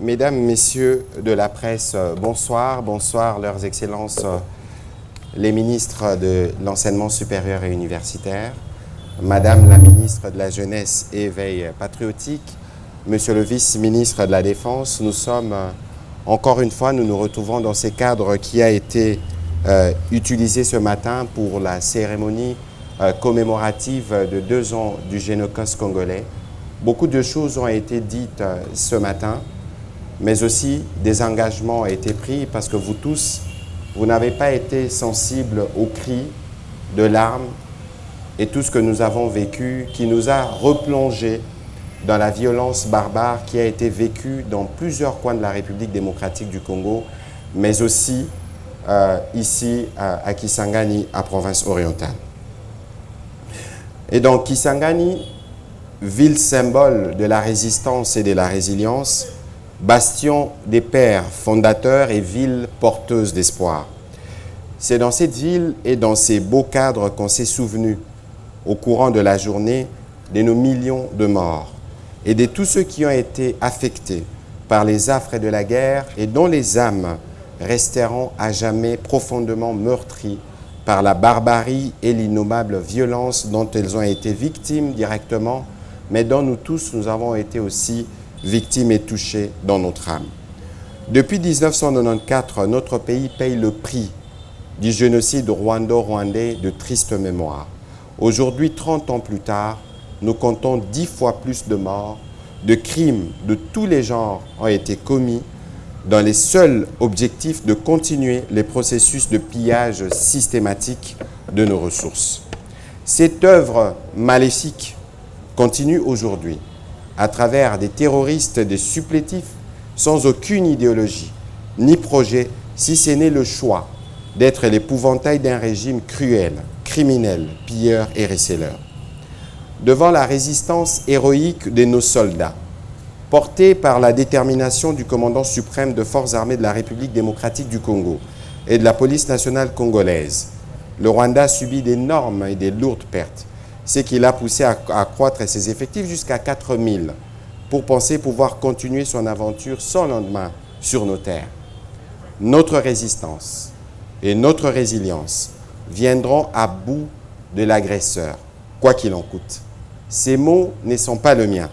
Mesdames, Messieurs de la presse, bonsoir. Bonsoir, leurs excellences, les ministres de l'enseignement supérieur et universitaire, Madame la ministre de la Jeunesse et Éveil patriotique, Monsieur le vice-ministre de la Défense, nous sommes, encore une fois, nous nous retrouvons dans ce cadre qui a été utilisé ce matin pour la cérémonie commémorative de 2 ans du génocide congolais. Beaucoup de choses ont été dites ce matin, mais aussi des engagements ont été pris parce que vous tous, vous n'avez pas été sensibles aux cris de larmes et tout ce que nous avons vécu qui nous a replongé dans la violence barbare qui a été vécue dans plusieurs coins de la République démocratique du Congo, mais aussi ici à Kisangani, à province orientale. Et donc Kisangani, ville symbole de la résistance et de la résilience, bastion des pères fondateurs et ville porteuse d'espoir. C'est dans cette ville et dans ces beaux cadres qu'on s'est souvenu au courant de la journée de nos millions de morts et de tous ceux qui ont été affectés par les affres de la guerre et dont les âmes resteront à jamais profondément meurtries par la barbarie et l'innommable violence dont elles ont été victimes directement, mais dont nous tous, nous avons été aussi victimes et touchés dans notre âme. Depuis 1994, notre pays paye le prix du génocide rwando-rwandais de triste mémoire. Aujourd'hui, 30 ans plus tard, nous comptons 10 fois plus de morts, de crimes de tous les genres ont été commis dans les seuls objectifs de continuer les processus de pillage systématique de nos ressources. Cette œuvre maléfique continue aujourd'hui à travers des terroristes, des supplétifs, sans aucune idéologie ni projet, si ce n'est le choix d'être l'épouvantail d'un régime cruel, criminel, pilleur et receleur. Devant la résistance héroïque de nos soldats, portée par la détermination du commandant suprême de forces armées de la République démocratique du Congo et de la police nationale congolaise, le Rwanda a subi d'énormes et de lourdes pertes, ce qui l'a poussé à accroître ses effectifs jusqu'à 4000 pour penser pouvoir continuer son aventure sans lendemain sur nos terres. Notre résistance et notre résilience viendront à bout de l'agresseur, quoi qu'il en coûte. Ces mots ne sont pas le mien.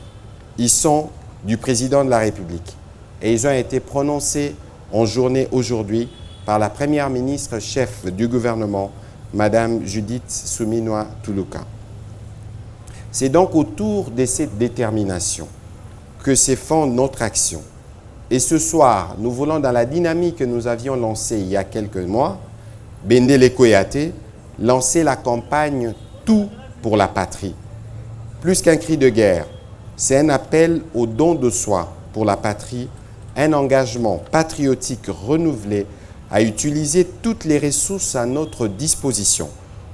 Ils sont du président de la République et ils ont été prononcés en journée aujourd'hui par la première ministre chef du gouvernement, Madame Judith Suminwa Tuluka. C'est donc autour de cette détermination que se fonde notre action. Et ce soir, nous voulons, dans la dynamique que nous avions lancée il y a quelques mois, Bendele Koyate, lancer la campagne « Tout pour la patrie ». Plus qu'un cri de guerre, c'est un appel au don de soi pour la patrie, un engagement patriotique renouvelé à utiliser toutes les ressources à notre disposition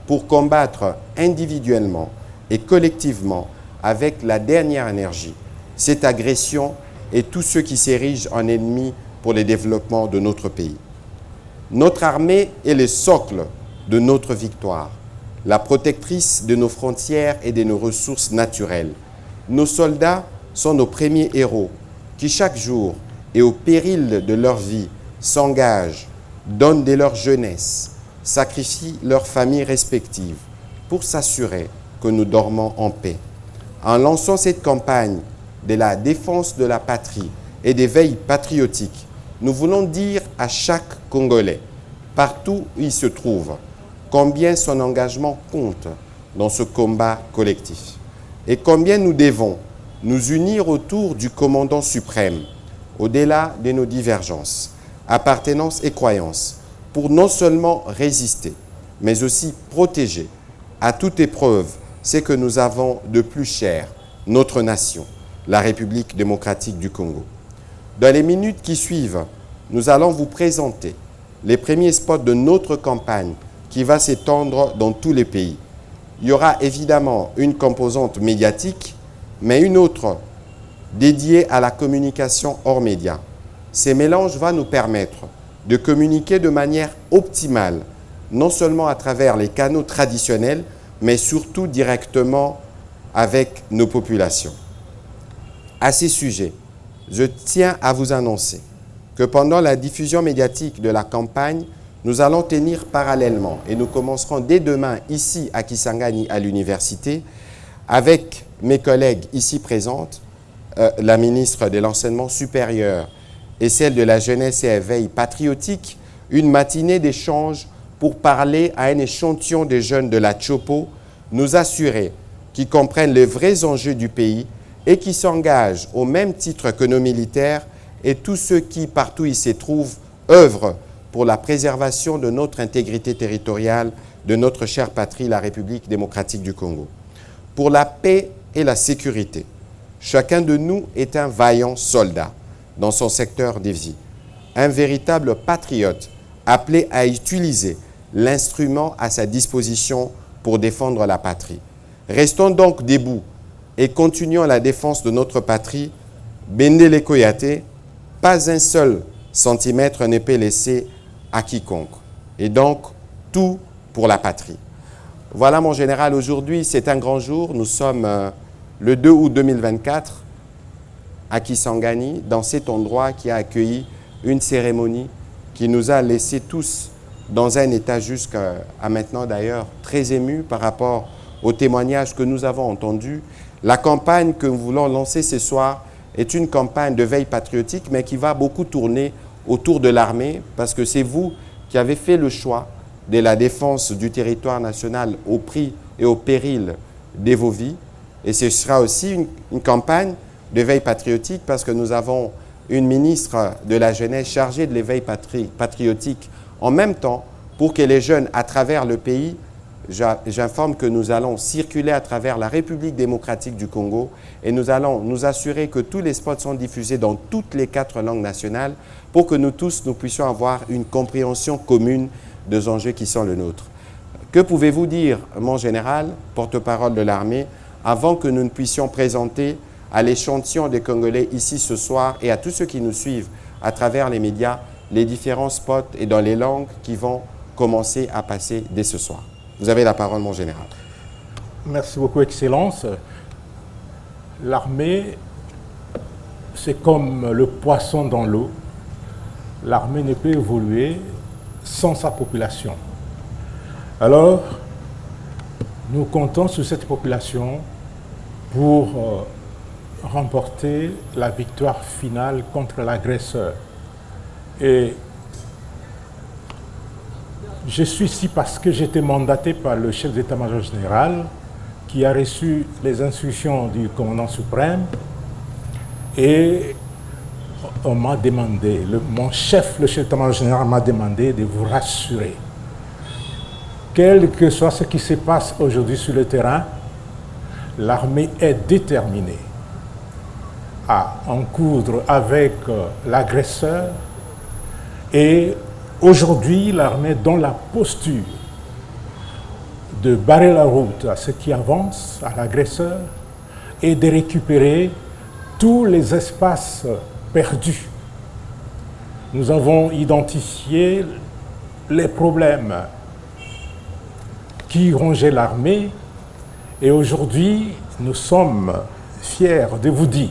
pour combattre individuellement et collectivement, avec la dernière énergie, cette agression et tous ceux qui s'érigent en ennemis pour le développement de notre pays. Notre armée est le socle de notre victoire, la protectrice de nos frontières et de nos ressources naturelles. Nos soldats sont nos premiers héros qui, chaque jour et au péril de leur vie, s'engagent, donnent de leur jeunesse, sacrifient leurs familles respectives pour s'assurer que nous dormons en paix. En lançant cette campagne de la défense de la patrie et d'éveil patriotique, nous voulons dire à chaque Congolais, partout où il se trouve, combien son engagement compte dans ce combat collectif et combien nous devons nous unir autour du commandant suprême, au-delà de nos divergences, appartenances et croyances, pour non seulement résister, mais aussi protéger à toute épreuve ce que nous avons de plus cher, notre nation, la République démocratique du Congo. Dans les minutes qui suivent, nous allons vous présenter les premiers spots de notre campagne qui va s'étendre dans tous les pays. Il y aura évidemment une composante médiatique, mais une autre dédiée à la communication hors médias. Ces mélanges vont nous permettre de communiquer de manière optimale, non seulement à travers les canaux traditionnels, mais surtout directement avec nos populations. À ces sujets, je tiens à vous annoncer que pendant la diffusion médiatique de la campagne, nous allons tenir parallèlement, et nous commencerons dès demain ici à Kisangani à l'université, avec mes collègues ici présentes, la ministre de l'Enseignement supérieur et celle de la Jeunesse et Éveil patriotique, une matinée d'échange pour parler à un échantillon de jeunes de la Tchopo, nous assurer qu'ils comprennent les vrais enjeux du pays et qui s'engagent au même titre que nos militaires et tous ceux qui, partout où ils se trouvent, œuvrent pour la préservation de notre intégrité territoriale, de notre chère patrie, la République démocratique du Congo. Pour la paix et la sécurité, chacun de nous est un vaillant soldat dans son secteur de vie, un véritable patriote appelé à utiliser l'instrument à sa disposition pour défendre la patrie. Restons donc debout et continuons la défense de notre patrie. Bendele Koyate, pas un seul centimètre ne peut laisser à quiconque. Et donc, tout pour la patrie. Voilà mon général, aujourd'hui c'est un grand jour. Nous sommes le 2 août 2024 à Kisangani, dans cet endroit qui a accueilli une cérémonie qui nous a laissés tous dans un état jusqu'à maintenant d'ailleurs très ému par rapport aux témoignages que nous avons entendus. La campagne que nous voulons lancer ce soir est une campagne de veille patriotique, mais qui va beaucoup tourner autour de l'armée, parce que c'est vous qui avez fait le choix de la défense du territoire national au prix et au péril de vos vies. Et ce sera aussi une campagne de veille patriotique, parce que nous avons une ministre de la Jeunesse chargée de l'éveil patriotique en même temps, pour que les jeunes à travers le pays, j'informe que nous allons circuler à travers la République démocratique du Congo et nous allons nous assurer que tous les spots sont diffusés dans toutes les 4 langues nationales pour que nous tous, nous puissions avoir une compréhension commune des enjeux qui sont les nôtres. Que pouvez-vous dire, mon général, porte-parole de l'armée, avant que nous ne puissions présenter à l'échantillon des Congolais ici ce soir et à tous ceux qui nous suivent à travers les médias, les différents spots et dans les langues qui vont commencer à passer dès ce soir. Vous avez la parole, mon général. Merci beaucoup, Excellence. L'armée, c'est comme le poisson dans l'eau. L'armée ne peut évoluer sans sa population. Alors, nous comptons sur cette population pour remporter la victoire finale contre l'agresseur. Et je suis ici parce que j'ai été mandaté par le chef d'état-major général qui a reçu les instructions du commandant suprême et on m'a demandé, mon chef, le chef d'état-major général m'a demandé de vous rassurer. Quel que soit ce qui se passe aujourd'hui sur le terrain, l'armée est déterminée à en coudre avec l'agresseur et aujourd'hui, l'armée est dans la posture de barrer la route à ceux qui avancent, à l'agresseur, et de récupérer tous les espaces perdus. Nous avons identifié les problèmes qui rongeaient l'armée et aujourd'hui, nous sommes fiers de vous dire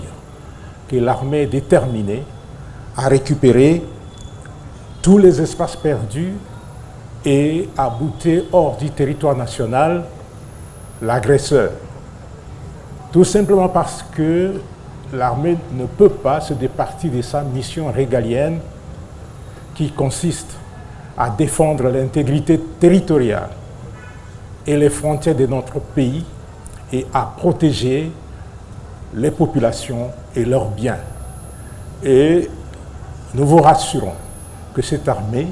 que l'armée est déterminée à récupérer tous les espaces perdus et à bouter hors du territoire national l'agresseur. Tout simplement parce que l'armée ne peut pas se départir de sa mission régalienne qui consiste à défendre l'intégrité territoriale et les frontières de notre pays et à protéger les populations et leurs biens. Et nous vous rassurons que cette armée,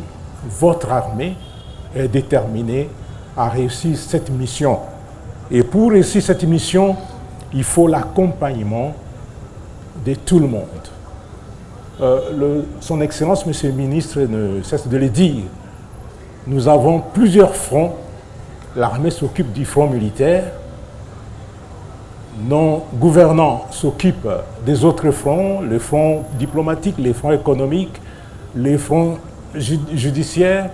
votre armée, est déterminée à réussir cette mission. Et pour réussir cette mission, il faut l'accompagnement de tout le monde. Son Excellence, Monsieur le Ministre, ne cesse de le dire. Nous avons plusieurs fronts. L'armée s'occupe du front militaire. Nos gouvernants s'occupent des autres fronts, les fronts diplomatiques, les fronts économiques, les fronts judiciaires.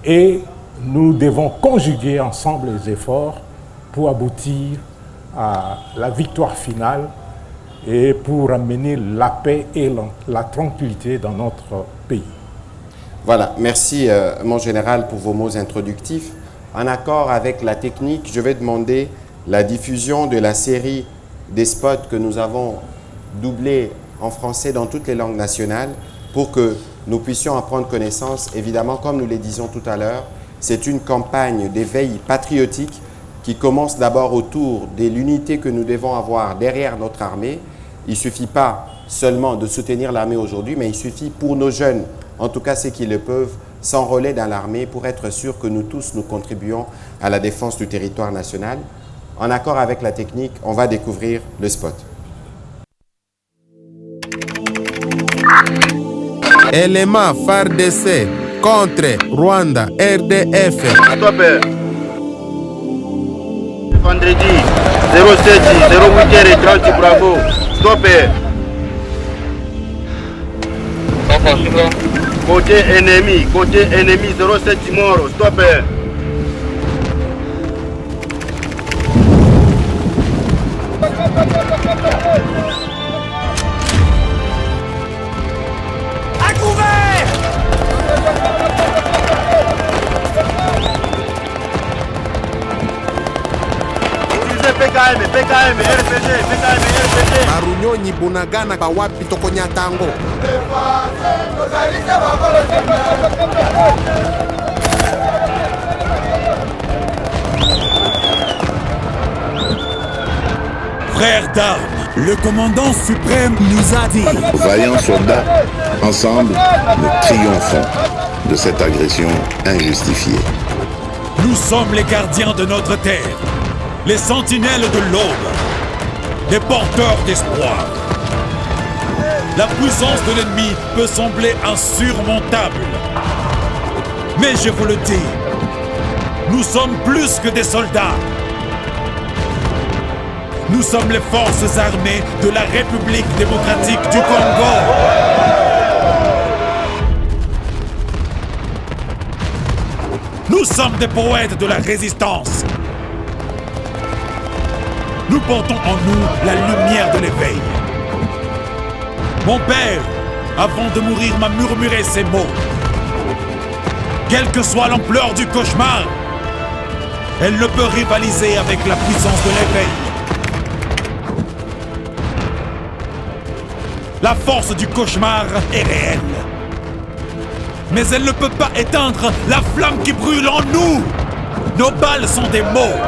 Et nous devons conjuguer ensemble les efforts pour aboutir à la victoire finale et pour amener la paix et la tranquillité dans notre pays. Voilà, merci mon général pour vos mots introductifs. En accord avec la technique, je vais demander la diffusion de la série des spots que nous avons doublés en français dans toutes les langues nationales pour que nous puissions en prendre connaissance. Évidemment, comme nous le disions tout à l'heure, c'est une campagne d'éveil patriotique qui commence d'abord autour de l'unité que nous devons avoir derrière notre armée. Il ne suffit pas seulement de soutenir l'armée aujourd'hui, mais il suffit pour nos jeunes, en tout cas ceux qui le peuvent, s'enrôler dans l'armée pour être sûr que nous tous, nous contribuons à la défense du territoire national. En accord avec la technique, on va découvrir le spot. Élément FARDC contre Rwanda RDF. Stop. Vendredi 07 08h30 Bravo. Stop. Côté ennemi 07 mort. Stop. PKM, RPG. Barunyonyi Bunagana Bawapi Tokonyatango. Frères d'armes, le commandant suprême nous a dit: Vaillants soldats, ensemble, nous triomphons de cette agression injustifiée. Nous sommes les gardiens de notre terre, les sentinelles de l'aube, les porteurs d'espoir. La puissance de l'ennemi peut sembler insurmontable. Mais je vous le dis, nous sommes plus que des soldats. Nous sommes les forces armées de la République démocratique du Congo. Nous sommes des poètes de la résistance. Nous portons en nous la lumière de l'éveil. Mon père, avant de mourir, m'a murmuré ces mots. Quelle que soit l'ampleur du cauchemar, elle ne peut rivaliser avec la puissance de l'éveil. La force du cauchemar est réelle. Mais elle ne peut pas éteindre la flamme qui brûle en nous. Nos balles sont des mots.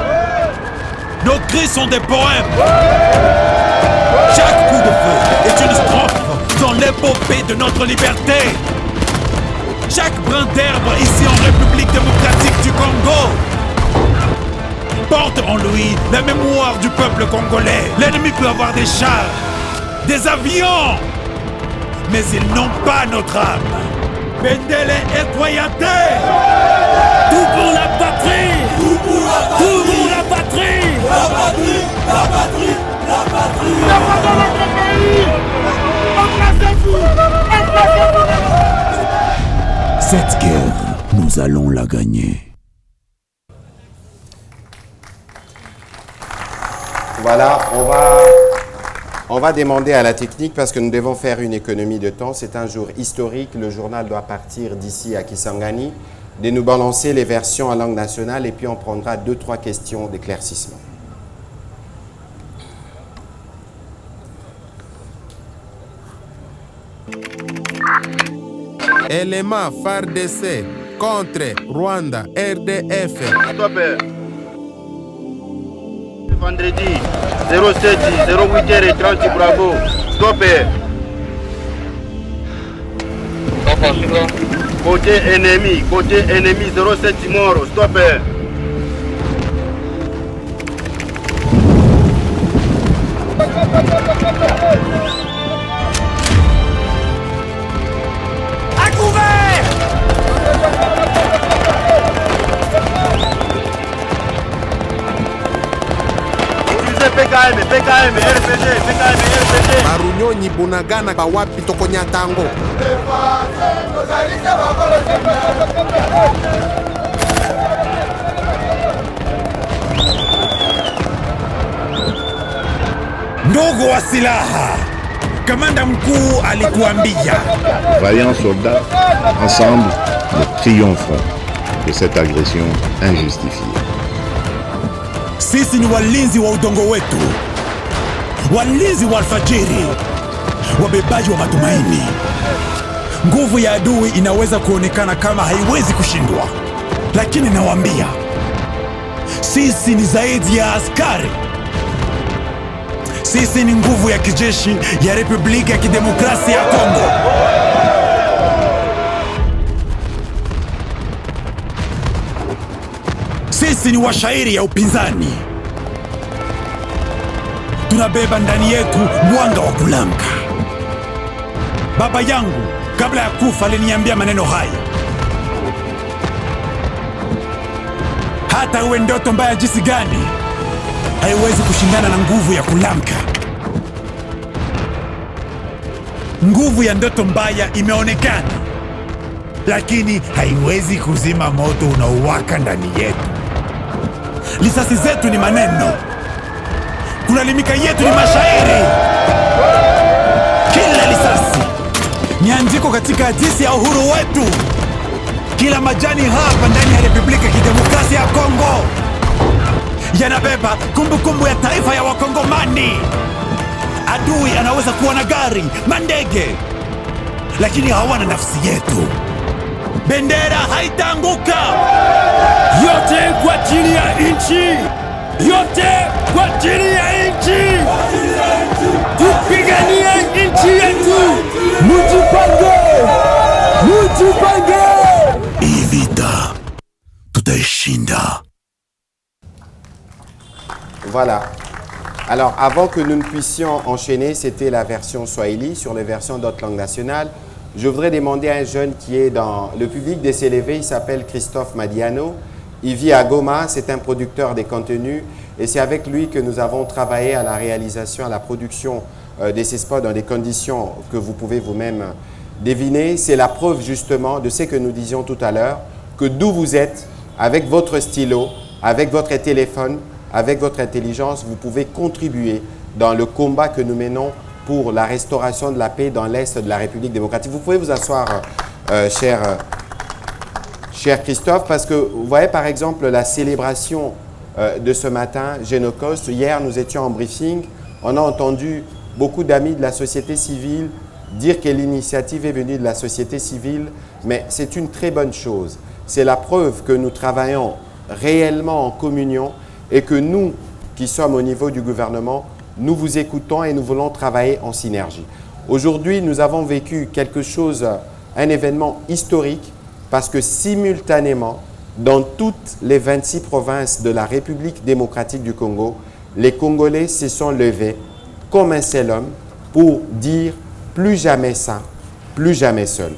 Nos cris sont des poèmes. Chaque coup de feu est une strophe dans l'épopée de notre liberté. Chaque brin d'herbe ici en République démocratique du Congo porte en lui la mémoire du peuple congolais. L'ennemi peut avoir des chars, des avions, mais ils n'ont pas notre âme. Bendele et Toyate. Tout pour la patrie. Tout pour la patrie. La patrie. La patrie. La patrie. La patrie. Notre pays. Emplacez-vous. Emplacez-vous. Cette guerre, nous allons la gagner. Voilà, on va demander à la technique parce que nous devons faire une économie de temps. C'est un jour historique. Le journal doit partir d'ici à Kisangani, de nous balancer les versions en langue nationale et puis on prendra 2-3 questions d'éclaircissement. Élément FARDC contre Rwanda RDF. Stop. Vendredi 07 08h30 Bravo. Stop. Côté ennemi 07 mort. Stop. À couvert. PKM, RPG. Barunyonyi Bunagana Bawapi Tokonyatango. Ndogo wa silaha, kamanda mkuu alituambia, Vaillants soldats, ensemble, nous triompherons de cette agression injustifiée. sisi ni walinzi wa udongo wetu, walinzi wa alfajiri, wabebaji wa matumaini. Nguvu ya adui inaweza kuonekana kama haiwezi kushindwa, lakini nawaambia, sisi ni zaidi ya askari. Sisi ni nguvu ya kijeshi ya Republika ya Kidemokrasia ya Kongo. Sisi ni washairi ya upinzani. Tunabeba ndani yetu mwanga wa kulamka. Baba yangu kabla ya kufa aliniambia maneno haya: hata uwe ndoto mbaya jinsi gani, haiwezi kushindana na nguvu ya kulamka. Nguvu ya ndoto mbaya imeonekana, lakini haiwezi kuzima moto unaowaka ndani yetu. Risasi zetu ni maneno, kulalamika yetu ni mashairi. Kila risasi ni andiko katika hadithi ya uhuru wetu. Kila majani hapa ndani ya Republika ya Kidemokrasia ya Kongo yanabeba kumbukumbu ya taifa ya Wakongomani. Adui anaweza kuwa na gari, mandege, lakini hawana nafsi yetu. Bendera haitaanguka. Yote kwa ajili ya nchi, yote kwa ajili ya nchi. Tupiganie nchi yetu. Mujipange, mujipange. Hii vita tutaishinda. Voilà. Alors, avant que nous ne puissions enchaîner, c'était la version Swahili. Sur les versions d'autres langues nationales, je voudrais demander à un jeune qui est dans le public de s'élever. Il s'appelle Christophe Madiano. Il vit à Goma. C'est un producteur des contenus. Et c'est avec lui que nous avons travaillé à la réalisation, à la production de ces spots dans des conditions que vous pouvez vous-même deviner. C'est la preuve justement de ce que nous disions tout à l'heure, que d'où vous êtes, avec votre stylo, avec votre téléphone, avec votre intelligence, vous pouvez contribuer dans le combat que nous menons pour la restauration de la paix dans l'Est de la République démocratique. Vous pouvez vous asseoir, cher Christophe, parce que vous voyez par exemple la célébration de ce matin, Génocost. Hier, nous étions en briefing. On a entendu beaucoup d'amis de la société civile dire que l'initiative est venue de la société civile, mais c'est une très bonne chose. C'est la preuve que nous travaillons réellement en communion et que nous, qui sommes au niveau du gouvernement, nous vous écoutons et nous voulons travailler en synergie. Aujourd'hui, nous avons vécu quelque chose, un événement historique, parce que simultanément, dans toutes les 26 provinces de la République démocratique du Congo, les Congolais se sont levés comme un seul homme pour dire plus jamais ça, plus jamais seul.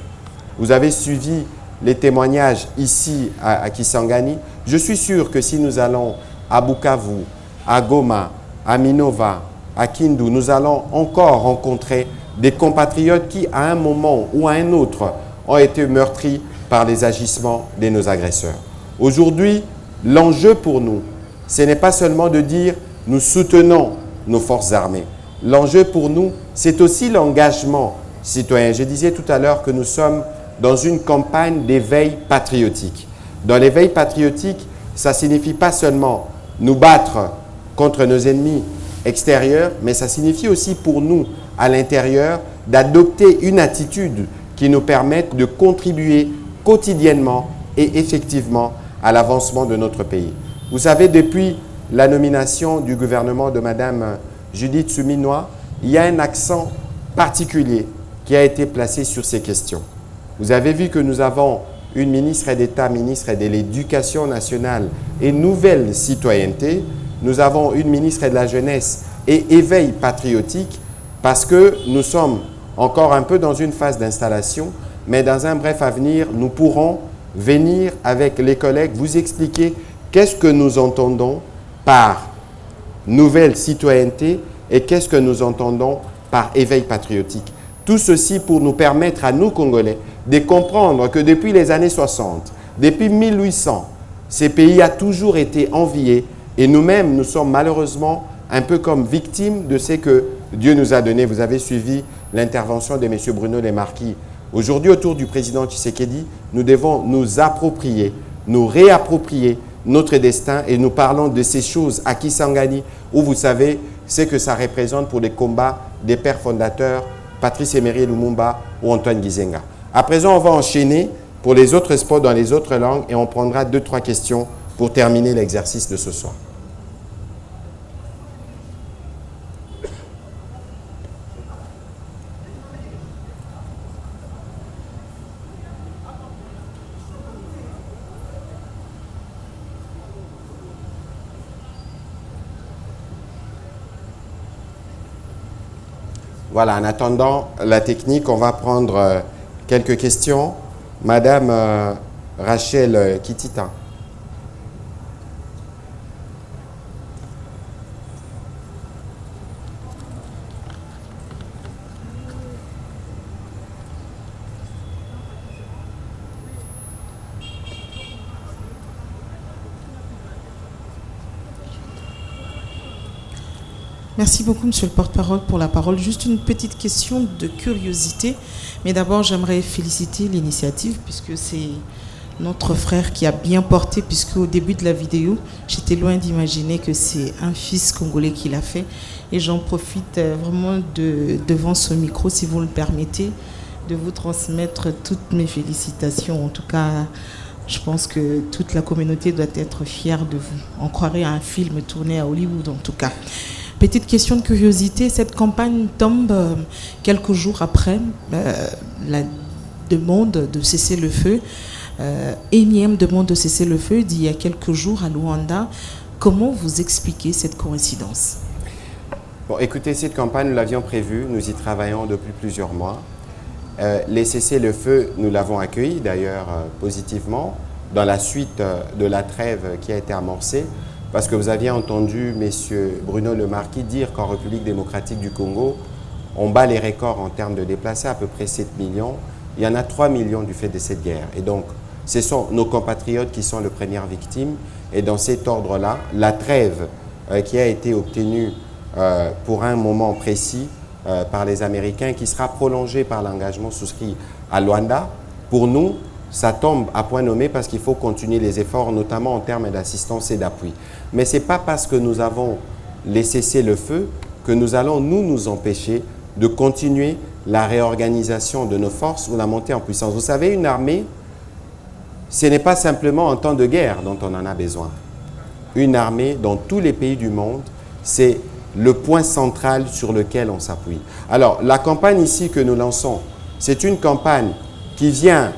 Vous avez suivi les témoignages ici à Kisangani. Je suis sûr que si nous allons à Bukavu, à Goma, à Minova, à Kindu, nous allons encore rencontrer des compatriotes qui, à un moment ou à un autre, ont été meurtris par les agissements de nos agresseurs. Aujourd'hui, l'enjeu pour nous, ce n'est pas seulement de dire nous soutenons nos forces armées. L'enjeu pour nous, c'est aussi l'engagement citoyen. Je disais tout à l'heure que nous sommes dans une campagne d'éveil patriotique. Dans l'éveil patriotique, ça ne signifie pas seulement nous battre contre nos ennemis extérieurs, mais ça signifie aussi pour nous, à l'intérieur, d'adopter une attitude qui nous permette de contribuer quotidiennement et effectivement à l'avancement de notre pays. Vous savez, depuis la nomination du gouvernement de Mme Judith Suminwa, il y a un accent particulier qui a été placé sur ces questions. Vous avez vu que nous avons une ministre d'État, ministre de l'Éducation nationale et nouvelle citoyenneté. Nous avons une ministre de la Jeunesse et éveil patriotique parce que nous sommes encore un peu dans une phase d'installation, mais dans un bref avenir, nous pourrons venir avec les collègues vous expliquer qu'est-ce que nous entendons par nouvelle citoyenneté et qu'est-ce que nous entendons par éveil patriotique. Tout ceci pour nous permettre à nous, Congolais, de comprendre que depuis les années 60, depuis 1800, ces pays a toujours été envié et nous-mêmes, nous sommes malheureusement un peu comme victimes de ce que Dieu nous a donné. Vous avez suivi l'intervention de M. Bruno Le Marquis. Aujourd'hui, autour du président Tshisekedi, nous devons nous approprier, nous réapproprier notre destin et nous parlons de ces choses à Kisangani, où vous savez ce que ça représente pour les combats des pères fondateurs, Patrice Emery Lumumba ou Antoine Gizenga. À présent, on va enchaîner pour les autres spots dans les autres langues et on prendra 2-3 questions pour terminer l'exercice de ce soir. Voilà, en attendant la technique, on va prendre quelques questions. Madame Rachel Kitita. Merci beaucoup, Monsieur le porte-parole, pour la parole. Juste une petite question de curiosité. Mais d'abord, j'aimerais féliciter l'initiative, puisque c'est notre frère qui a bien porté, puisque au début de la vidéo, j'étais loin d'imaginer que c'est un fils congolais qui l'a fait. Et j'en profite vraiment devant ce micro, si vous le permettez, de vous transmettre toutes mes félicitations. En tout cas, je pense que toute la communauté doit être fière de vous. On croirait à un film tourné à Hollywood, en tout cas. Petite question de curiosité, cette campagne tombe quelques jours après la demande de cesser le feu, énième demande de cesser le feu d'il y a quelques jours à Luanda. Comment vous expliquez cette coïncidence? Bon, écoutez, cette campagne, nous l'avions prévue, nous y travaillons depuis plusieurs mois. Les cessez-le-feu, nous l'avons accueilli d'ailleurs positivement dans la suite de la trêve qui a été amorcée. Parce que vous aviez entendu M. Bruno Le Marquis dire qu'en République démocratique du Congo, on bat les records en termes de déplacés, à peu près 7 millions. Il y en a 3 millions du fait de cette guerre. Et donc, ce sont nos compatriotes qui sont les premières victimes. Et dans cet ordre-là, la trêve qui a été obtenue pour un moment précis par les Américains, qui sera prolongée par l'engagement souscrit à Luanda, pour nous, ça tombe à point nommé parce qu'il faut continuer les efforts, notamment en termes d'assistance et d'appui. Mais ce n'est pas parce que nous avons laissé le feu que nous allons nous empêcher de continuer la réorganisation de nos forces ou la montée en puissance. Vous savez, une armée, ce n'est pas simplement en temps de guerre dont on en a besoin. Une armée, dans tous les pays du monde, c'est le point central sur lequel on s'appuie. Alors, la campagne ici que nous lançons, c'est une campagne qui vient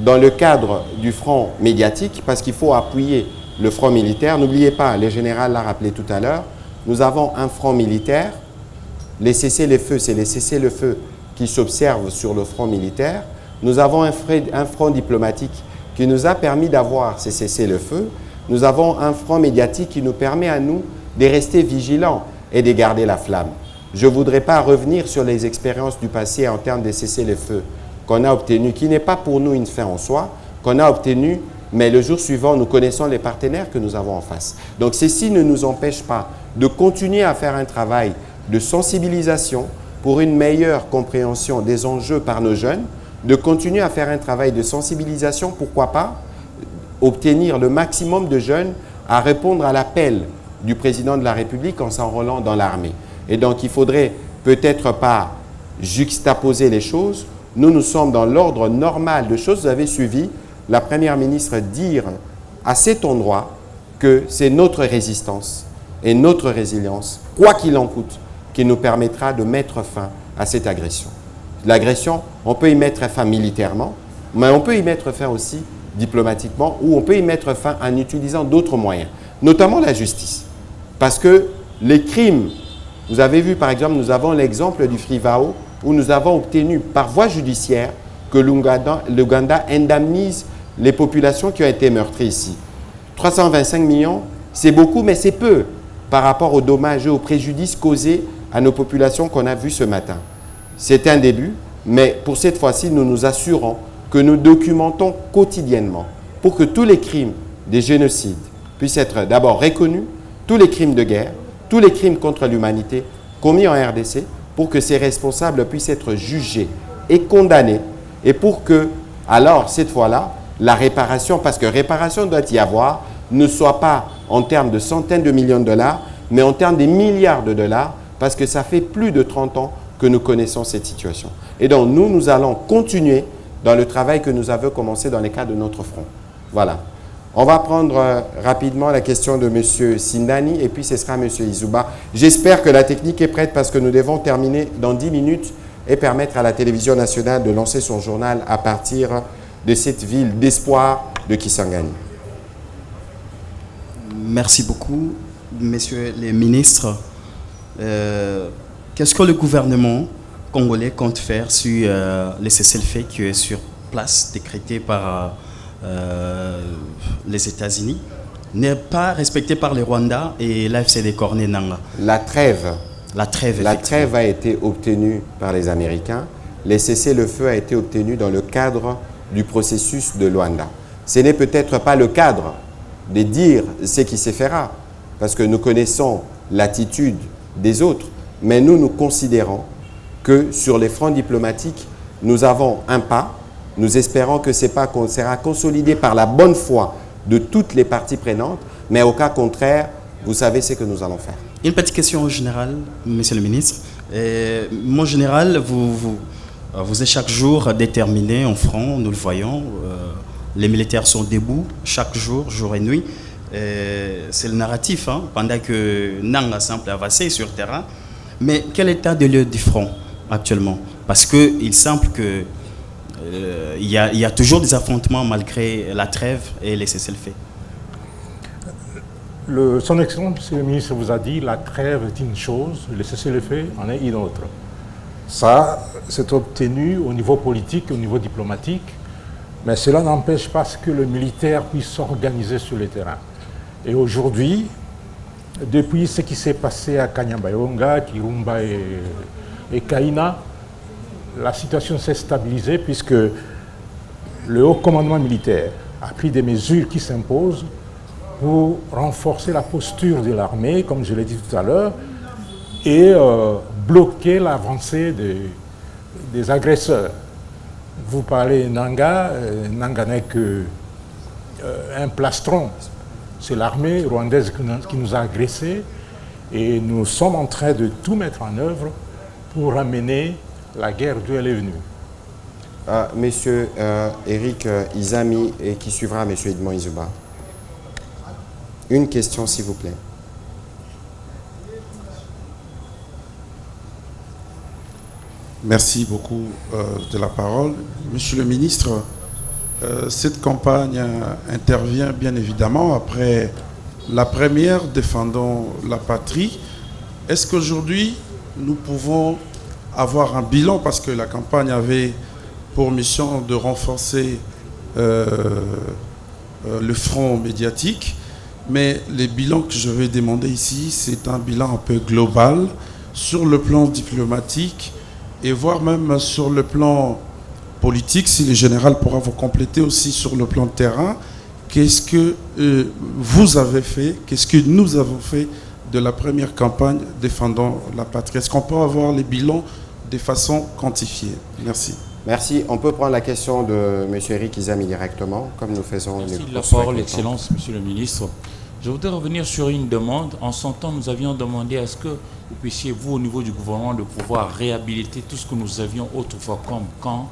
dans le cadre du front médiatique, parce qu'il faut appuyer le front militaire. N'oubliez pas, le général l'a rappelé tout à l'heure, nous avons un front militaire. Les cessez-le-feu, c'est les cessez-le-feu qui s'observent sur le front militaire. Nous avons un front diplomatique qui nous a permis d'avoir ces cessez-le-feu. Nous avons un front médiatique qui nous permet à nous de rester vigilants et de garder la flamme. Je ne voudrais pas revenir sur les expériences du passé en termes de cessez-le-feu qu'on a obtenu, qui n'est pas pour nous une fin en soi, qu'on a obtenu, mais le jour suivant, nous connaissons les partenaires que nous avons en face. Donc, ceci ne nous empêche pas de continuer à faire un travail de sensibilisation pour une meilleure compréhension des enjeux par nos jeunes, de continuer à faire un travail de sensibilisation, pourquoi pas, obtenir le maximum de jeunes à répondre à l'appel du président de la République en s'enrôlant dans l'armée. Et donc, il faudrait peut-être pas juxtaposer les choses. Nous sommes dans l'ordre normal de choses. Vous avez suivi la Première ministre dire à cet endroit que c'est notre résistance et notre résilience, quoi qu'il en coûte, qui nous permettra de mettre fin à cette agression. L'agression, on peut y mettre fin militairement, mais on peut y mettre fin aussi diplomatiquement, ou on peut y mettre fin en utilisant d'autres moyens, notamment la justice. Parce que les crimes, vous avez vu par exemple, nous avons l'exemple du Frivao, où nous avons obtenu par voie judiciaire que l'Ouganda indemnise les populations qui ont été meurtries ici. 325 millions, c'est beaucoup, mais c'est peu par rapport aux dommages et aux préjudices causés à nos populations qu'on a vues ce matin. C'est un début, mais pour cette fois-ci, nous nous assurons que nous documentons quotidiennement pour que tous les crimes des génocides puissent être d'abord reconnus, tous les crimes de guerre, tous les crimes contre l'humanité commis en RDC pour que ces responsables puissent être jugés et condamnés et pour que, alors, cette fois-là, la réparation, parce que réparation doit y avoir, ne soit pas en termes de centaines de millions de dollars, mais en termes des milliards de dollars, parce que ça fait plus de 30 ans que nous connaissons cette situation. Et donc, nous allons continuer dans le travail que nous avons commencé dans le cadre de notre front. Voilà. On va prendre rapidement la question de M. Sindani et puis ce sera M. Izuba. J'espère que la technique est prête parce que nous devons terminer dans 10 minutes et permettre à la télévision nationale de lancer son journal à partir de cette ville d'espoir de Kisangani. Merci beaucoup, messieurs les ministres. Qu'est-ce que le gouvernement congolais compte faire sur le cessez-le-feu qui est sur place, décrété par les États-Unis, n'est pas respecté par le Rwanda et l'AFCD Corné Nanga? La trêve. La trêve, La trêve a été obtenue par les Américains. Le cessez-le-feu a été obtenu dans le cadre du processus de Luanda. Ce n'est peut-être pas le cadre de dire ce qui se fera, parce que nous connaissons l'attitude des autres, mais nous considérons que sur les fronts diplomatiques, nous avons un pas. Nous espérons que ce pas sera consolidé par la bonne foi de toutes les parties prenantes, mais au cas contraire, vous savez ce que nous allons faire. Une petite question au général, monsieur le ministre. Mon général, vous êtes chaque jour déterminé en front, nous le voyons. Les militaires sont debout chaque jour, jour et nuit. C'est le narratif, hein, pendant que Nanga semble avancer sur le terrain. Mais quel état de lieu du front actuellement? Parce qu'il semble que il y a toujours des affrontements malgré la trêve et les cessez-le-feu. Son Excellence, Monsieur le ministre, vous a dit la trêve est une chose, le cessez-le-feu en est une autre. Ça, c'est obtenu au niveau politique, au niveau diplomatique, mais cela n'empêche pas que le militaire puisse s'organiser sur le terrain. Et aujourd'hui, depuis ce qui s'est passé à Kanyabayonga, Kirumba et Kaina, la situation s'est stabilisée puisque le haut commandement militaire a pris des mesures qui s'imposent pour renforcer la posture de l'armée, comme je l'ai dit tout à l'heure, et bloquer l'avancée des agresseurs. Vous parlez Nanga, Nanga n'est qu'un plastron. C'est l'armée rwandaise qui nous a agressés et nous sommes en train de tout mettre en œuvre pour ramener la guerre d'où elle est venue. Monsieur Eric Izami et qui suivra Monsieur Edmond Izuba. Une question, s'il vous plaît. Merci beaucoup de la parole. Monsieur le ministre, cette campagne intervient bien évidemment après la première défendant la patrie. Est-ce qu'aujourd'hui, nous pouvons avoir un bilan, parce que la campagne avait pour mission de renforcer le front médiatique, mais les bilans que je vais demander ici, c'est un bilan un peu global sur le plan diplomatique et voire même sur le plan politique, si le général pourra vous compléter aussi sur le plan de terrain. Qu'est-ce que vous avez fait, qu'est-ce que nous avons fait de la première campagne défendant la patrie? Est-ce qu'on peut avoir les bilans de façon quantifiée? Merci. Merci. On peut prendre la question de M. Eric Izami directement, comme nous faisons. Merci de la parole, Excellence, Monsieur le Ministre. Je voudrais revenir sur une demande. En son temps, nous avions demandé à ce que vous puissiez, vous, au niveau du gouvernement, de pouvoir réhabiliter tout ce que nous avions autrefois comme camp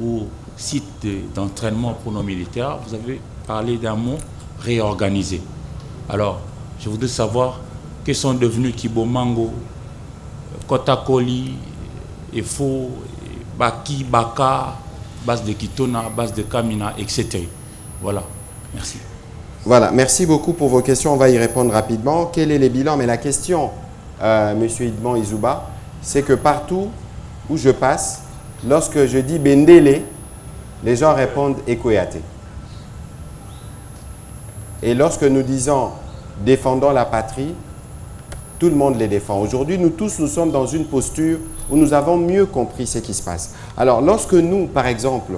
ou site d'entraînement pour nos militaires. Vous avez parlé d'un mot réorganisé. Alors, je voudrais savoir quels sont devenus Kibomango, Kotakoli, Efo, Baki, Baka, base de Kitona, base de Kamina, etc. Voilà, merci. Voilà, merci beaucoup pour vos questions. On va y répondre rapidement. Quel est le bilan? Mais la question, Monsieur Edmond Izuba, c'est que partout où je passe, lorsque je dis Bendele, les gens répondent Ekoyate. Et lorsque nous disons défendons la patrie, tout le monde les défend. Aujourd'hui, nous tous, nous sommes dans une posture où nous avons mieux compris ce qui se passe. Alors, lorsque nous, par exemple,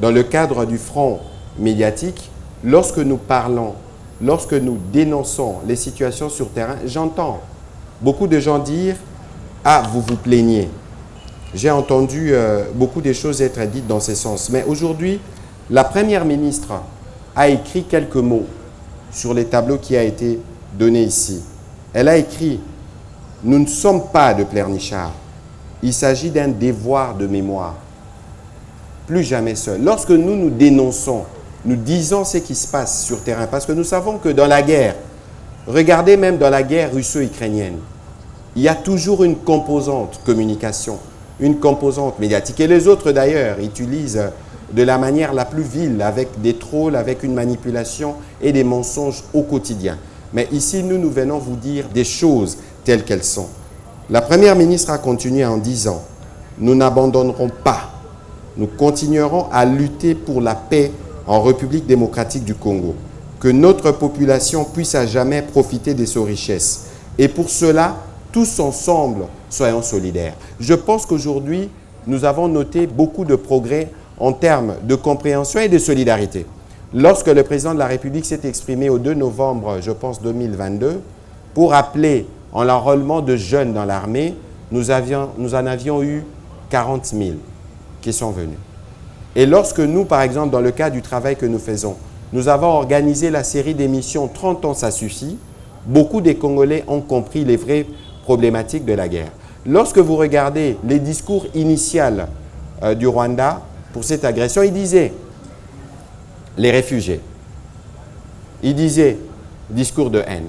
dans le cadre du front médiatique, lorsque nous parlons, lorsque nous dénonçons les situations sur terrain, j'entends beaucoup de gens dire « Ah, vous vous plaignez ». J'ai entendu beaucoup de choses être dites dans ce sens. Mais aujourd'hui, la Première ministre a écrit quelques mots sur les tableaux qui a été donné ici. Elle a écrit « Nous ne sommes pas de pleurnichards. Il s'agit d'un devoir de mémoire. Plus jamais seul. » Lorsque nous dénonçons, nous disons ce qui se passe sur terrain, parce que nous savons que dans la guerre, regardez même dans la guerre russo-ukrainienne, il y a toujours une composante communication, une composante médiatique. Et les autres d'ailleurs utilisent de la manière la plus vile, avec des trolls, avec une manipulation et des mensonges au quotidien. Mais ici, nous venons vous dire des choses telles qu'elles sont. La Première ministre a continué en disant « Nous n'abandonnerons pas. Nous continuerons à lutter pour la paix en République démocratique du Congo. Que notre population puisse à jamais profiter de ses richesses. Et pour cela, tous ensemble, soyons solidaires. » Je pense qu'aujourd'hui, nous avons noté beaucoup de progrès en termes de compréhension et de solidarité. Lorsque le président de la République s'est exprimé au 2 novembre, je pense 2022, pour appeler en l'enrôlement de jeunes dans l'armée, nous en avions eu 40 000 qui sont venus. Et lorsque nous, par exemple, dans le cadre du travail que nous faisons, nous avons organisé la série d'émissions « 30 ans, ça suffit », beaucoup des Congolais ont compris les vraies problématiques de la guerre. Lorsque vous regardez les discours initiaux du Rwanda pour cette agression, il disait les réfugiés, il disait discours de haine,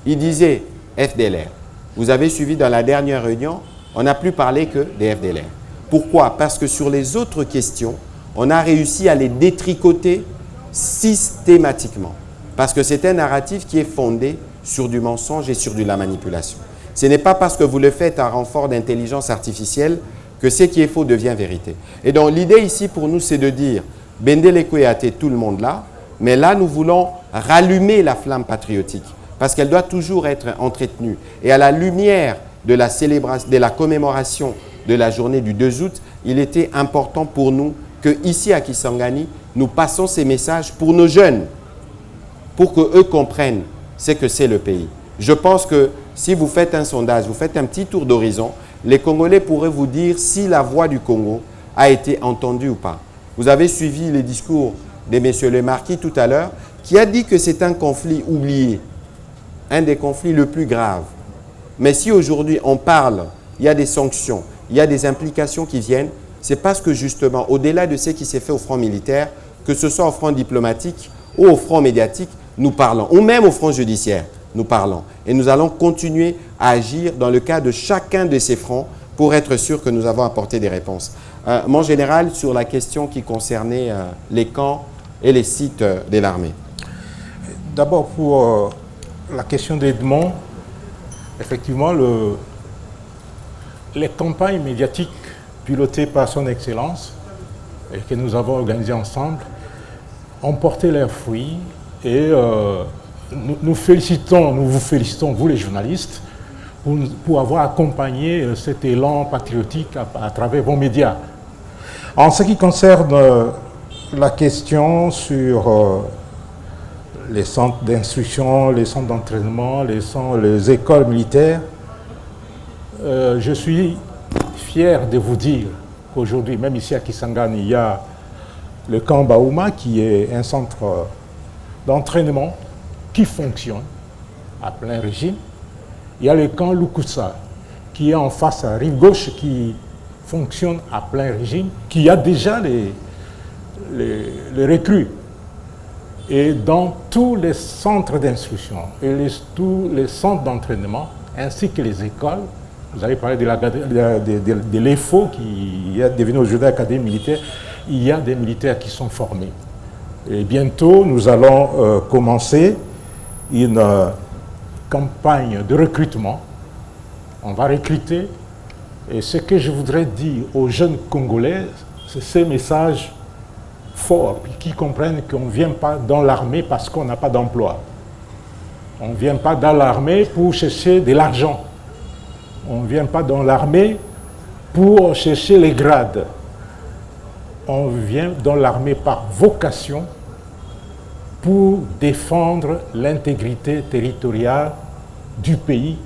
il disait FDLR. Vous avez suivi dans la dernière réunion, on n'a plus parlé que des FDLR. Pourquoi? Parce que sur les autres questions, on a réussi à les détricoter systématiquement. Parce que c'est un narratif qui est fondé sur du mensonge et sur de la manipulation. Ce n'est pas parce que vous le faites à renfort d'intelligence artificielle que ce qui est faux devient vérité. Et donc l'idée ici pour nous, c'est de dire Bendele Kouyaté, tout le monde là, mais là nous voulons rallumer la flamme patriotique parce qu'elle doit toujours être entretenue. Et à la lumière de la célébration, de la commémoration de la journée du 2 août, il était important pour nous que ici à Kisangani, nous passons ces messages pour nos jeunes, pour qu'eux comprennent ce que c'est le pays. Je pense que si vous faites un sondage, vous faites un petit tour d'horizon, les Congolais pourraient vous dire si la voix du Congo a été entendue ou pas. Vous avez suivi les discours de M. le Marquis tout à l'heure, qui a dit que c'est un conflit oublié, un des conflits les plus graves. Mais si aujourd'hui on parle, il y a des sanctions, il y a des implications qui viennent, c'est parce que justement, au-delà de ce qui s'est fait au front militaire, que ce soit au front diplomatique ou au front médiatique, nous parlons, ou même au front judiciaire, nous parlons. Et nous allons continuer à agir dans le cas de chacun de ces fronts pour être sûr que nous avons apporté des réponses. Mon général, sur la question qui concernait les camps et les sites de l'armée. D'abord, pour la question d'Edmond, effectivement, les campagnes médiatiques pilotées par son Excellence et que nous avons organisées ensemble ont porté leurs fruits et nous vous félicitons, vous les journalistes, pour avoir accompagné cet élan patriotique à travers vos médias. En ce qui concerne la question sur les centres d'instruction, les centres d'entraînement, les écoles militaires, je suis fier de vous dire qu'aujourd'hui, même ici à Kisangani, il y a le camp Baouma qui est un centre d'entraînement qui fonctionne à plein régime. Il y a le camp Lukusa qui est en face à rive gauche qui fonctionne à plein régime, qui a déjà les recrues. Et dans tous les centres d'instruction et tous les centres d'entraînement, ainsi que les écoles, vous avez parlé de l'EFO qui est devenu aujourd'hui Académie militaire, il y a des militaires qui sont formés. Et bientôt, nous allons commencer une campagne de recrutement. On va recruter. Et ce que je voudrais dire aux jeunes Congolais, c'est ces messages forts qui comprennent qu'on ne vient pas dans l'armée parce qu'on n'a pas d'emploi. On ne vient pas dans l'armée pour chercher de l'argent. On ne vient pas dans l'armée pour chercher les grades. On vient dans l'armée par vocation pour défendre l'intégrité territoriale du pays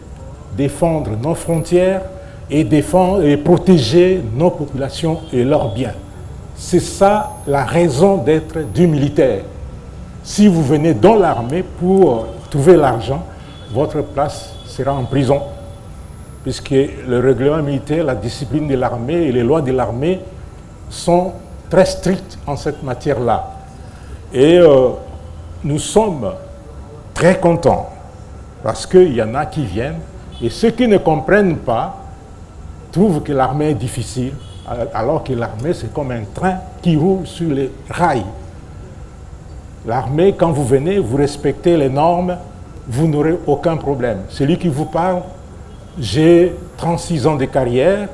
défendre nos frontières et défendre et protéger nos populations et leurs biens. C'est ça la raison d'être du militaire. Si vous venez dans l'armée pour trouver l'argent, votre place sera en prison. Puisque le règlement militaire, la discipline de l'armée et les lois de l'armée sont très strictes en cette matière-là. Et nous sommes très contents parce qu'il y en a qui viennent et ceux qui ne comprennent pas trouvent que l'armée est difficile, alors que l'armée c'est comme un train qui roule sur les rails. L'armée, quand vous venez, vous respectez les normes, vous n'aurez aucun problème. Celui qui vous parle, j'ai 36 ans de carrière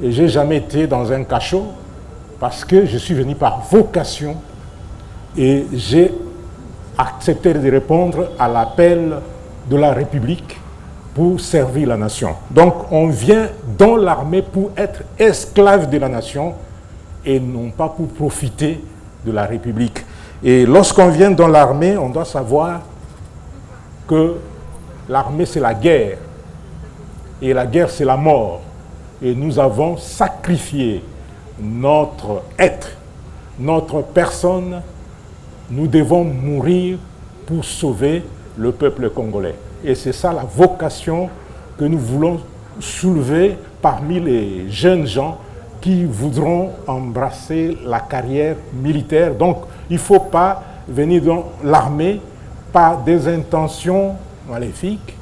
et je n'ai jamais été dans un cachot parce que je suis venu par vocation et j'ai accepté de répondre à l'appel de la République pour servir la nation. Donc on vient dans l'armée pour être esclave de la nation et non pas pour profiter de la République. Et lorsqu'on vient dans l'armée, on doit savoir que l'armée c'est la guerre et la guerre c'est la mort. Et nous avons sacrifié notre être, notre personne. Nous devons mourir pour sauver le peuple congolais. Et c'est ça la vocation que nous voulons soulever parmi les jeunes gens qui voudront embrasser la carrière militaire. Donc, il ne faut pas venir dans l'armée par des intentions maléfiques,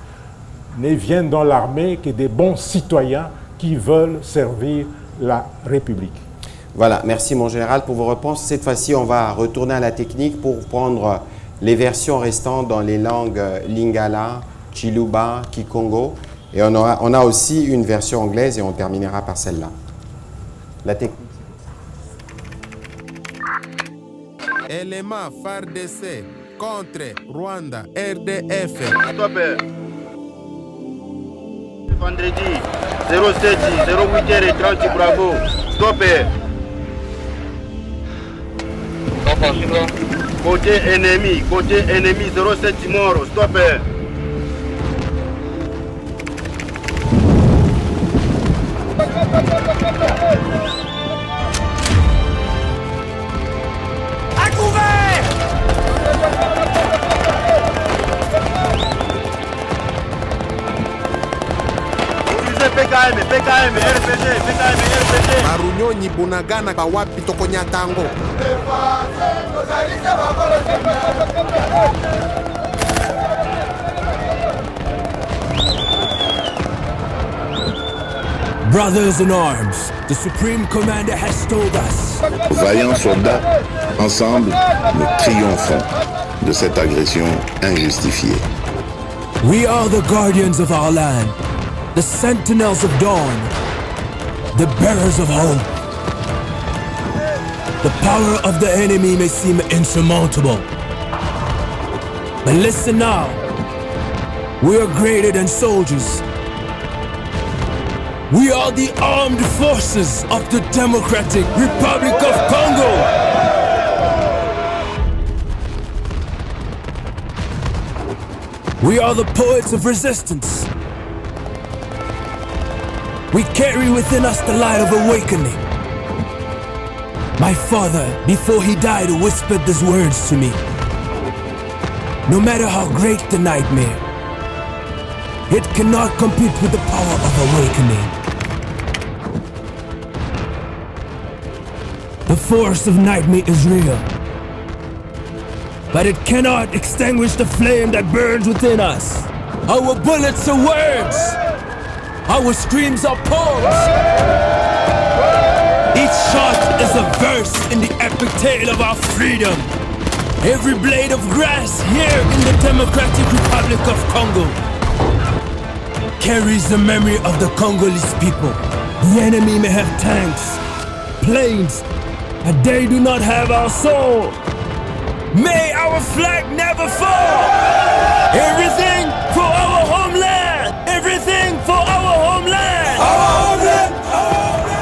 mais viennent dans l'armée que des bons citoyens qui veulent servir la République. Voilà, merci mon général pour vos réponses. Cette fois-ci, on va retourner à la technique pour prendre les versions restantes dans les langues Lingala, Chiluba, Kikongo. Et on a aussi une version anglaise et on terminera par celle-là. La technique. Élément FARDC contre Rwanda, RDF. Stop. Vendredi, 07, 08h30, bravo. Stop. Côté ennemi, 07 mort, stop. À couvert! PKM, RPG. Barunyonyi Bunagana Bawapi Tokonyatango. Brothers in arms, the Supreme Commander has told us. Vaillants soldats, ensemble, nous triomphons de cette agression injustifiée. We are the guardians of our land, the sentinels of dawn, the bearers of hope. The power of the enemy may seem insurmountable. But listen now, we are greater than soldiers. We are the armed forces of the Democratic Republic of Congo. We are the poets of resistance. We carry within us the light of awakening. My father, before he died, whispered these words to me. No matter how great the nightmare, it cannot compete with the power of awakening. The force of nightmare is real, but it cannot extinguish the flame that burns within us. Our bullets are words. Our screams are poems. Each shot is a verse in the epic tale of our freedom. Every blade of grass here in the Democratic Republic of Congo carries the memory of the Congolese people. The enemy may have tanks, planes, but they do not have our soul. May our flag never fall. Everything for our homeland. Everything for our homeland. Our homeland.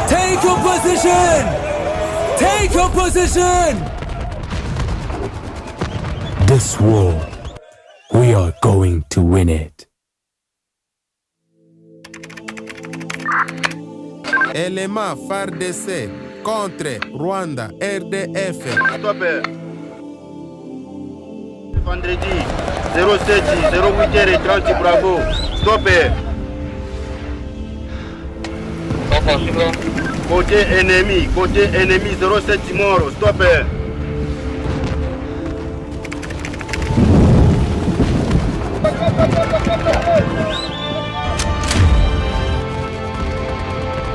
Take your position. Take your position. This war, we are going to win it. Élément FARDC contre Rwanda RDF. Stop. Vendredi 07 08h30 Bravo. Stop. Côté ennemi 07 mort. Stop.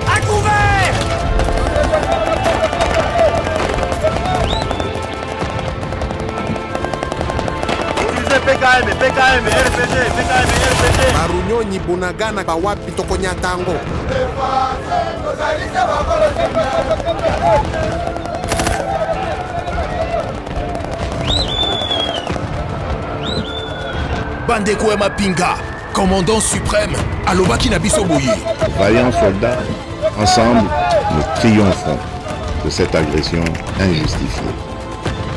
À couvert! Utilisez PKM, RPG, RPG. Barunyonyi Bunagana bawapi tokonya tango. Bandeko ya Mapinga, commandant suprême, alobaki na biso boye. Vaillants soldats, ensemble, nous triomphons de cette agression injustifiée.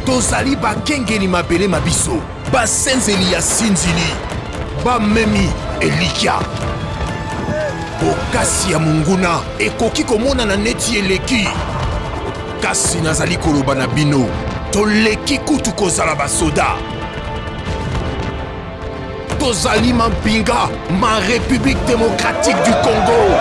Tozali bakengeli mabele mabiso, basenzeli ya sinzili, bamemi elikia. Bokasi ya munguna ekoki komonana neti eleki. Kasi nazali koloba na bino, toleki kutu kozala basoda. Tozali Mapinga, ma République démocratique du Congo.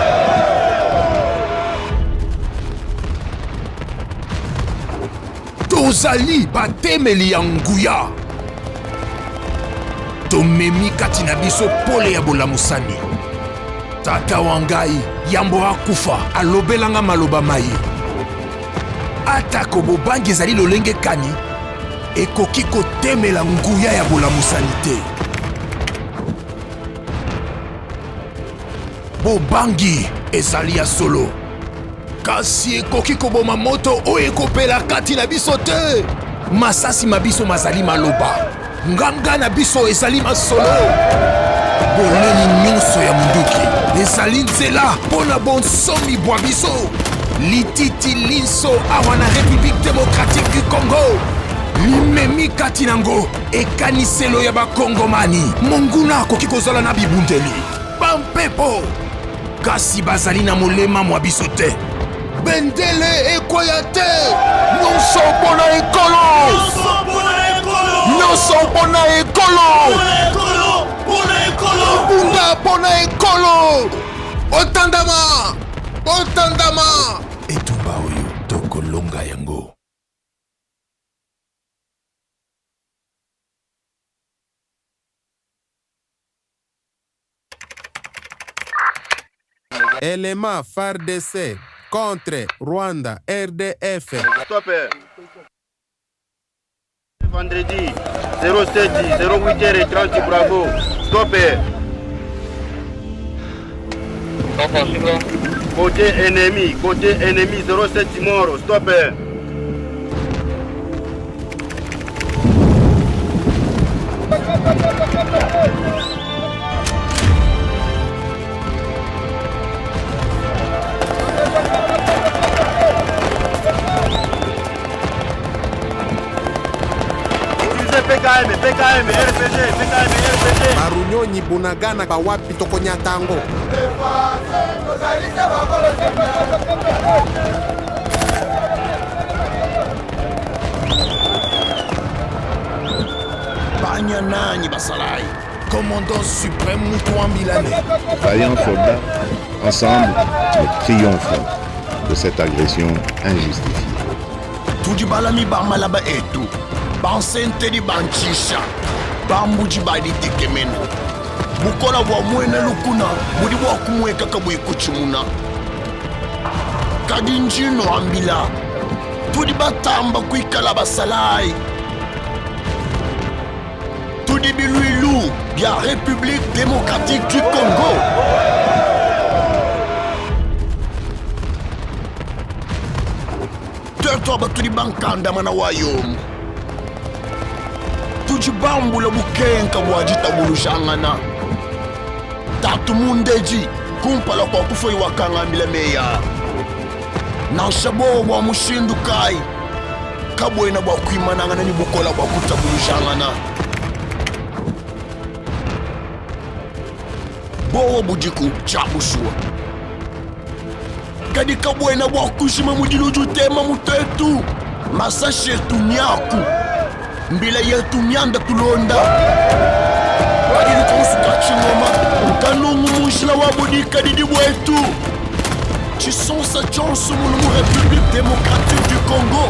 Tozali batemeli ya nguya. Tomemi kati na biso pole ya bolamusani. Tata wangai yambo akufa alobelanga maloba maye. Atako bobangi ezali lolenge kani ekoki kotemela nguya ya bolamusani te. Bobangi ezali ya solo. Kasi ekoki koboma moto oyo ekopela kati na biso te. Masasi mabiso mazali maloba. Nganga na biso ezali masolo. Boleni nyonso ya munduki ezali nzela mpona bonsomi bwa biso. Lititi linso awa na République démocratique du Congo. Limemi kati nango ekaniselo ya bakongomani. Monguna akoki kozala na bibundeli. Bampepo kasi bazali na molema mwa biso te. Bendele ekoya te. Nyonso mpona ekolo. Nyonso mpona ekolo. Mbunda mpona ekolo. Otandama. Otandama. Etumba oyo tokolonga yango. Élément FARDC contre Rwanda RDF. Stop. Vendredi 07 08h30 Bravo. Stop. Côté ennemi 07 mort. Stop. PKM, RPG. Barunyonyi Bunagana bawapi tokonya tango. Banya nani basalai, commandant suprême Moutouan Milane. Vaillants soldats, ensemble, nous triomphons de cette agression injustifiée. Tujibalami bamalaba etu. Bansenteli banchisha bambuji balitekemeno bukola bwa mwene lukuna buli bwa kumweka kabwe kuchimuna kadi njino ambila tudi batamba kwikala basalai tudi biluilu bya République démocratique du Congo. Toto batudi bankanda mana wayomu tujibambula bukenka bwajitabulushangana tatu mundeji kumpala kwa kufa iwakangambila meya nansabo bwa mushindukai kabwena bwa kwimanangana ni bukola bwa kutabulushangana bowo bujiku chabushua kadika bwena bwa kushima mudilu jutema mutetu masashi yetu nyaku mbila yetu myanda tulonda badili konsuka chingoma kanungu mushila wa budika didi bwetu chisonsa chonsu mulu République démocratique du Congo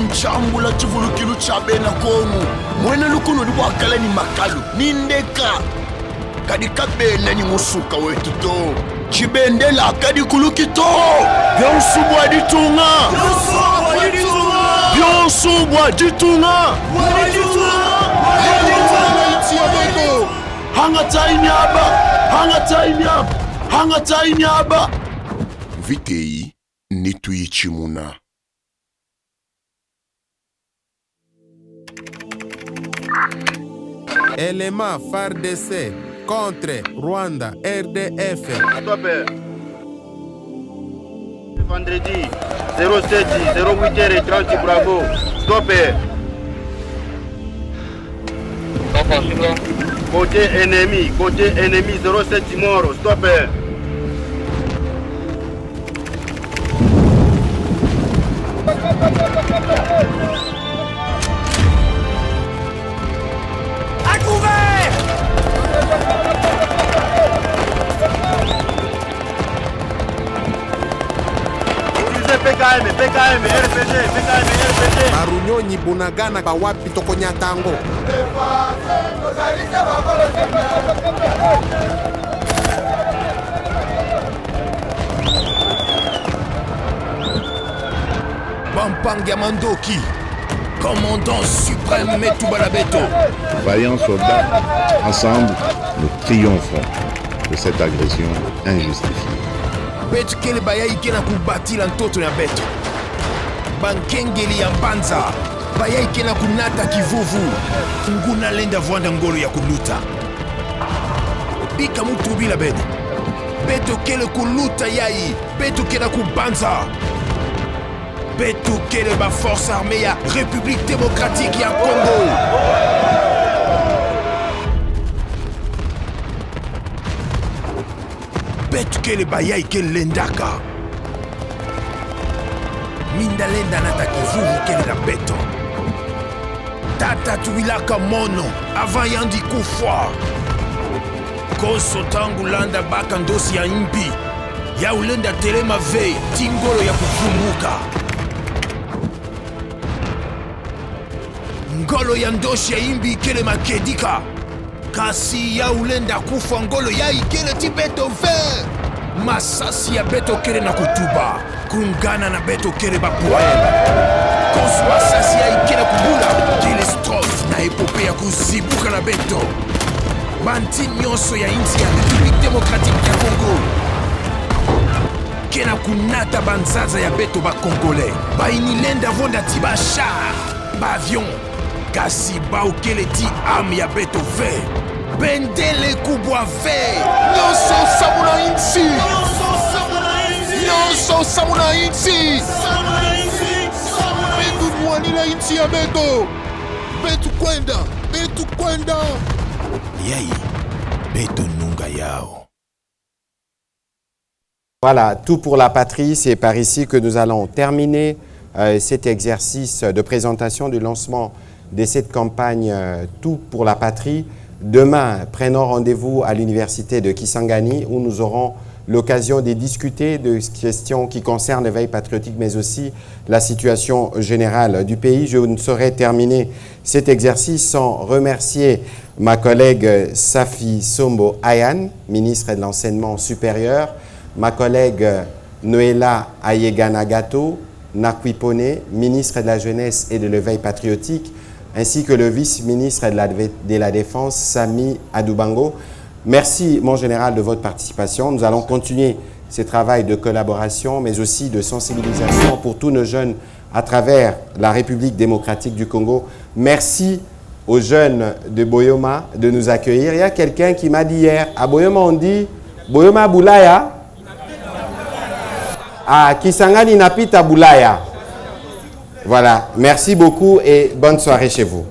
nchambula chivulukilu chabena kongu mwene lukuno libwakala ni makalu nindeka kadika bena ni musuka wetu to chibendela kadikulukito byonsubwa ditunga byonsubwa ditunga hanga tainyaba vitei nituyichimuna. Élément FARDC contre Rwanda RDF. Stop. Vendredi 07 08h30 Bravo. Stop. Côté ennemi 07 Moro. Stop. À couvert! Utilisez PKM, RPG. Barunyonyi Bunagana bawapi Tokonyatango. Bampangia Mandoki, commandant suprême Metubalabeto. Vaillants soldats, ensemble, nous triompherons de cette agression injustifiée. Betu kele bayai kena kubatila ntoto ya betu. Bankengeli ya mbanza, bayai kena kunata kivuvu. Nguna lenda vwanda ngolo ya kuluta. Bika mutu bila bedu. Betu kele kuluta yai, betu kena kubanza. Betu kele ba force armée ya République démocratique ya Congo. Betu kele bayai kele lendaka. Minda lenda nata kivuvu kele na beto. Tata tuilaka mono avant yandi kufwa. Koso tangu landa baka ndosi ya impi. Ya ulenda telema vei tingolo ya kufumuka. Ngolo ya ndoshi ya imbi kele makedika. Kasi ya ulenda kufa ngolo ya ikele ti beto ve. Masasi ya beto kele na kutuba. Kungana na beto kele bapuel. Kosu masasi ya ikele kubula. Kele strof na epope ya kuzibuka na beto. Banti nyonso ya inti ya République démocratique ya Congo. Kena kunata banzaza ya beto ba Congolais. Ba inilenda vonda ti ba char, ba avion. Kasi ba ukele ti am ya beto ve. Bendele kubwa ve. Nyonso samuna inti. Nyonso samuna inti. Bendu mwanila inti ya beto. Betu kwenda. Yai, beto nunga yao. Voilà, tout pour la patrie. C'est par ici que nous allons terminer cet exercice de présentation du lancement de cette campagne Tout pour la patrie. Demain, prenons rendez-vous à l'université de Kisangani où nous aurons l'occasion de discuter de questions qui concernent l'éveil patriotique mais aussi la situation générale du pays. Je ne saurais terminer cet exercice sans remercier ma collègue Safi Sombo Ayan, ministre de l'Enseignement supérieur, ma collègue Noéla Ayeganagato Nakwipone, ministre de la Jeunesse et de l'éveil patriotique, ainsi que le vice-ministre de la Défense, Sami Adoubango. Merci, mon général, de votre participation. Nous allons continuer ce travail de collaboration, mais aussi de sensibilisation pour tous nos jeunes à travers la République démocratique du Congo. Merci aux jeunes de Boyoma de nous accueillir. Il y a quelqu'un qui m'a dit hier, à Boyoma on dit, Boyoma Boulaya, à Kisangani Napita Boulaya. Voilà, merci beaucoup et bonne soirée chez vous.